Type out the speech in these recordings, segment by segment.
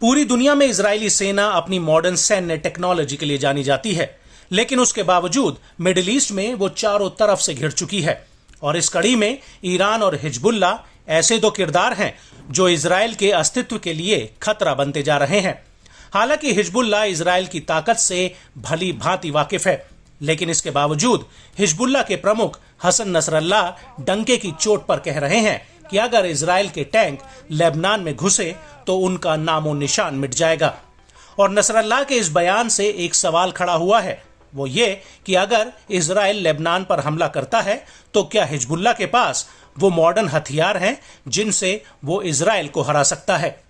पूरी दुनिया में इजरायली सेना अपनी मॉडर्न सैन्य टेक्नोलॉजी के लिए जानी जाती है, लेकिन उसके बावजूद मिडिल ईस्ट में वो चारों तरफ से घिर चुकी है। और इस कड़ी में ईरान और हिजबुल्ला ऐसे दो किरदार हैं जो इजराइल के अस्तित्व के लिए खतरा बनते जा रहे हैं। हालांकि हिजबुल्ला इजराइल की ताकत से भली भांति वाकिफ है, लेकिन इसके बावजूद हिजबुल्ला के प्रमुख हसन नसरल्लाह डंके की चोट पर कह रहे हैं कि अगर इजराइल के टैंक लेबनान में घुसे तो उनका नामो निशान मिट जाएगा। और नसरल्लाह के इस बयान से एक सवाल खड़ा हुआ है, वो ये कि अगर इजराइल लेबनान पर हमला करता है तो क्या हिजबुल्ला के पास वो मॉडर्न हथियार हैं जिनसे वो इजराइल को हरा सकता है।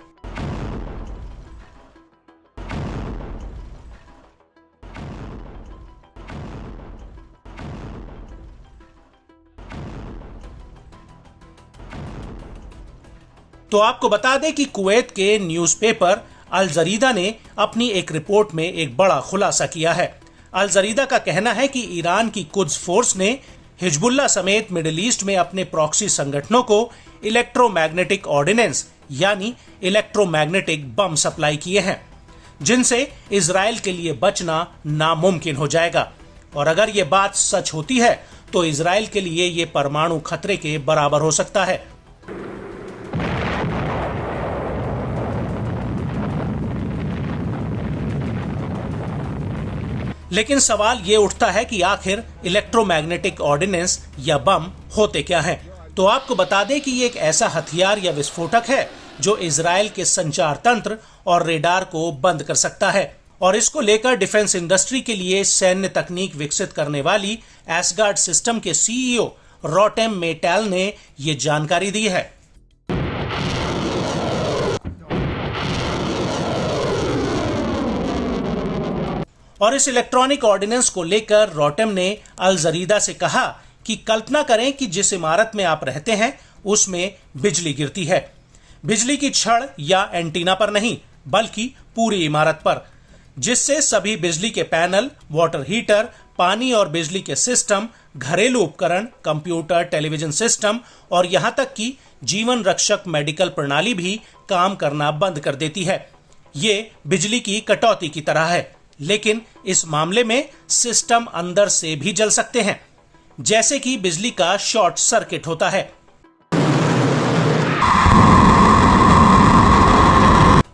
तो आपको बता दें कि कुवैत के न्यूज़पेपर अल जरीदा ने अपनी एक रिपोर्ट में एक बड़ा खुलासा किया है। अल जरीदा का कहना है कि ईरान की कुद्स फोर्स ने हिजबुल्ला समेत मिडिल ईस्ट में अपने प्रॉक्सी संगठनों को इलेक्ट्रोमैग्नेटिक ऑर्डिनेंस यानी इलेक्ट्रोमैग्नेटिक बम सप्लाई किए हैं, जिनसे इजराइल के लिए बचना नामुमकिन हो जाएगा। और अगर ये बात सच होती है तो इजराइल के लिए ये परमाणु खतरे के बराबर हो सकता है। लेकिन सवाल ये उठता है कि आखिर इलेक्ट्रोमैग्नेटिक ऑर्डिनेंस या बम होते क्या हैं? तो आपको बता दें कि ये एक ऐसा हथियार या विस्फोटक है जो इजराइल के संचार तंत्र और रेडार को बंद कर सकता है। और इसको लेकर डिफेंस इंडस्ट्री के लिए सैन्य तकनीक विकसित करने वाली एसगार्ड सिस्टम के सीईओ रोटेम मेटैल ने ये जानकारी दी है। और इस इलेक्ट्रॉनिक ऑर्डिनेंस को लेकर रोटेम ने अल जरीदा से कहा कि कल्पना करें कि जिस इमारत में आप रहते हैं उसमें बिजली गिरती है। बिजली की छड़ या एंटीना पर नहीं, बल्कि पूरी इमारत पर, जिससे सभी बिजली के पैनल, वाटर हीटर, पानी और बिजली के सिस्टम, घरेलू उपकरण, कंप्यूटर, टेलीविजन सिस्टम और यहां तक कि जीवन रक्षक मेडिकल प्रणाली भी काम करना बंद कर देती है। ये बिजली की कटौती की तरह है, लेकिन इस मामले में सिस्टम अंदर से भी जल सकते हैं, जैसे कि बिजली का शॉर्ट सर्किट होता है।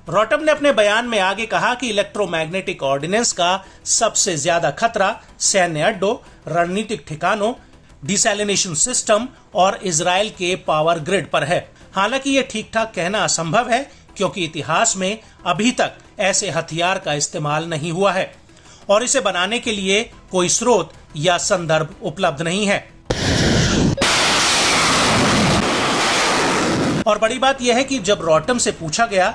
रोटम ने अपने बयान में आगे कहा कि इलेक्ट्रोमैग्नेटिक ऑर्डिनेंस का सबसे ज्यादा खतरा सैन्य अड्डों, रणनीतिक ठिकानों, डिसैलिनेशन सिस्टम और इजराइल के पावर ग्रिड पर है। हालांकि यह ठीक ठाक कहना असंभव है, क्योंकि इतिहास में अभी तक ऐसे हथियार का इस्तेमाल नहीं हुआ है और इसे बनाने के लिए कोई स्रोत या संदर्भ उपलब्ध नहीं है। और बड़ी बात यह है कि जब रोटम से पूछा गया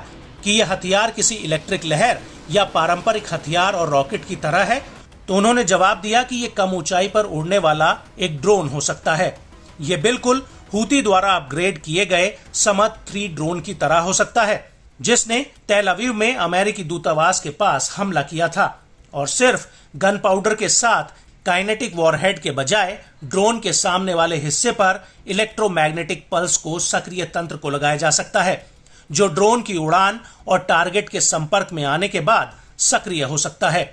कि यह हथियार किसी इलेक्ट्रिक लहर या पारंपरिक हथियार और रॉकेट की तरह है, तो उन्होंने जवाब दिया कि यह कम ऊंचाई पर उड़ने वाला एक ड्रोन हो सकता है। यह बिल्कुल हूती द्वारा अपग्रेड किए गए समद 3 ड्रोन की तरह हो सकता है, जिसने तेल अवीव में अमेरिकी दूतावास के पास हमला किया था। और सिर्फ गन पाउडर के साथ काइनेटिक वॉरहेड के बजाय ड्रोन के सामने वाले हिस्से पर इलेक्ट्रोमैग्नेटिक पल्स को सक्रिय तंत्र को लगाया जा सकता है, जो ड्रोन की उड़ान और टारगेट के संपर्क में आने के बाद सक्रिय हो सकता है।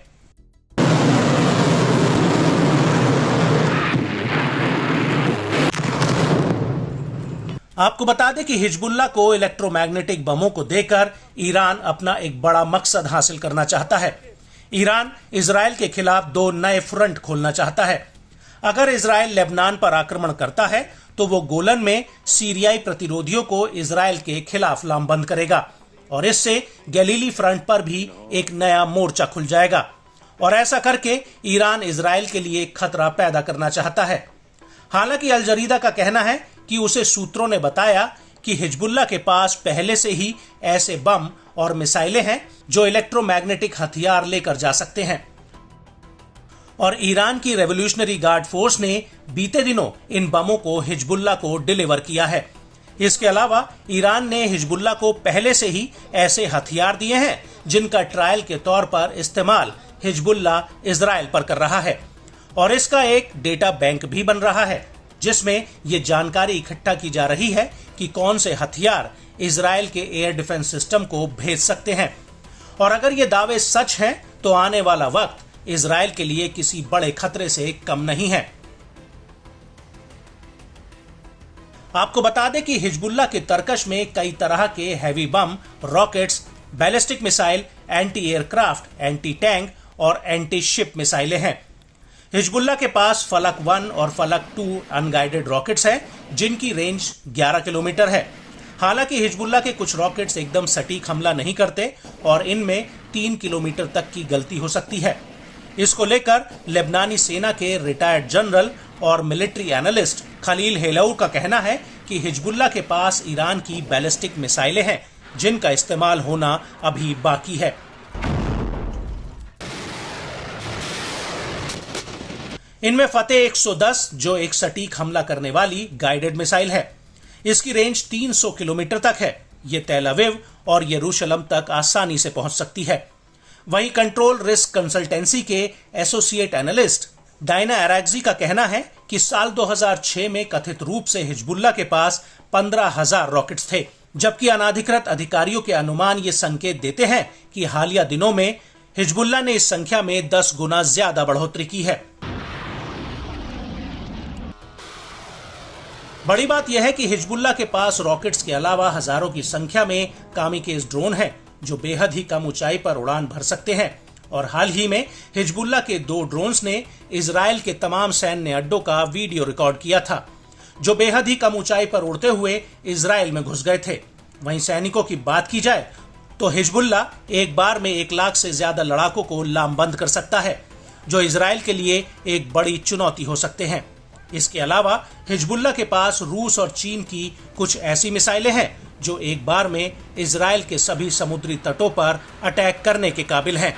आपको बता दें कि हिजबुल्ला को इलेक्ट्रोमैग्नेटिक बमों को देकर ईरान अपना एक बड़ा मकसद हासिल करना चाहता है। ईरान इजराइल के खिलाफ 2 नए फ्रंट खोलना चाहता है। अगर इजराइल लेबनान पर आक्रमण करता है तो वो गोलन में सीरियाई प्रतिरोधियों को इजराइल के खिलाफ लामबंद करेगा और इससे गलीली फ्रंट पर भी एक नया मोर्चा खुल जाएगा। और ऐसा करके ईरान इजराइल के लिए खतरा पैदा करना चाहता है। हालांकि अल जरीदा का कहना है कि उसे सूत्रों ने बताया कि हिजबुल्ला के पास पहले से ही ऐसे बम और मिसाइलें हैं जो इलेक्ट्रोमैग्नेटिक हथियार लेकर जा सकते हैं। और ईरान की रेवोल्यूशनरी गार्ड फोर्स ने बीते दिनों इन बमों को हिजबुल्ला को डिलीवर किया है। इसके अलावा ईरान ने हिजबुल्ला को पहले से ही ऐसे हथियार दिए हैं जिनका ट्रायल के तौर पर इस्तेमाल हिजबुल्ला इजराइल पर कर रहा है। और इसका एक डेटा बैंक भी बन रहा है, जिसमें ये जानकारी इकट्ठा की जा रही है कि कौन से हथियार इजराइल के एयर डिफेंस सिस्टम को भेज सकते हैं। और अगर ये दावे सच हैं तो आने वाला वक्त इजराइल के लिए किसी बड़े खतरे से कम नहीं है। आपको बता दें कि हिजबुल्लाह के तरकश में कई तरह के heavy bomb, rockets, ballistic missile, anti aircraft, anti tank और एंटी शिप मिसाइलें हैं। हिजबुल्लाह के पास फलक 1 और फलक 2 अनगाइडेड रॉकेट्स हैं जिनकी रेंज 11 किलोमीटर है। हालांकि हिजबुल्लाह के कुछ रॉकेट्स एकदम सटीक हमला नहीं करते और इनमें 3 किलोमीटर तक की गलती हो सकती है। इसको लेकर लेबनानी सेना के रिटायर्ड जनरल और मिलिट्री एनालिस्ट खलील हेलौर का कहना है कि हिजबुल्लाह के पास ईरान की बैलिस्टिक मिसाइलें हैं जिनका इस्तेमाल होना अभी बाकी है। इनमें फतेह 110 जो एक सटीक हमला करने वाली गाइडेड मिसाइल है। इसकी रेंज 300 किलोमीटर तक है। ये तेल अवीव और यरूशलेम तक आसानी से पहुंच सकती है। वहीं कंट्रोल रिस्क कंसल्टेंसी के एसोसिएट एनालिस्ट डायना एरागजी का कहना है कि साल 2006 में कथित रूप से हिजबुल्लाह के पास 15,000 रॉकेट्स थे, जबकि अनाधिकृत अधिकारियों के अनुमान ये संकेत देते हैं कि हालिया दिनों में हिजबुल्लाह ने इस संख्या में 10 गुना ज्यादा बढ़ोतरी की है। बड़ी बात यह है कि हिजबुल्लाह के पास रॉकेट्स के अलावा हजारों की संख्या में कामिकेज ड्रोन हैं जो बेहद ही कम ऊंचाई पर उड़ान भर सकते हैं। और हाल ही में हिजबुल्लाह के 2 ड्रोन्स ने इजराइल के तमाम सैन्य अड्डों का वीडियो रिकॉर्ड किया था जो बेहद ही कम ऊंचाई पर उड़ते हुए इजराइल में घुस गए थे। वहीं सैनिकों की बात की जाए तो हिजबुल्लाह एक बार में 1 लाख से ज्यादा लड़ाकों को लामबंद कर सकता है जो इजराइल के लिए एक बड़ी चुनौती हो सकते हैं। इसके अलावा हिजबुल्लाह के पास रूस और चीन की कुछ ऐसी मिसाइलें हैं जो एक बार में इजराइल के सभी समुद्री तटों पर अटैक करने के काबिल हैं।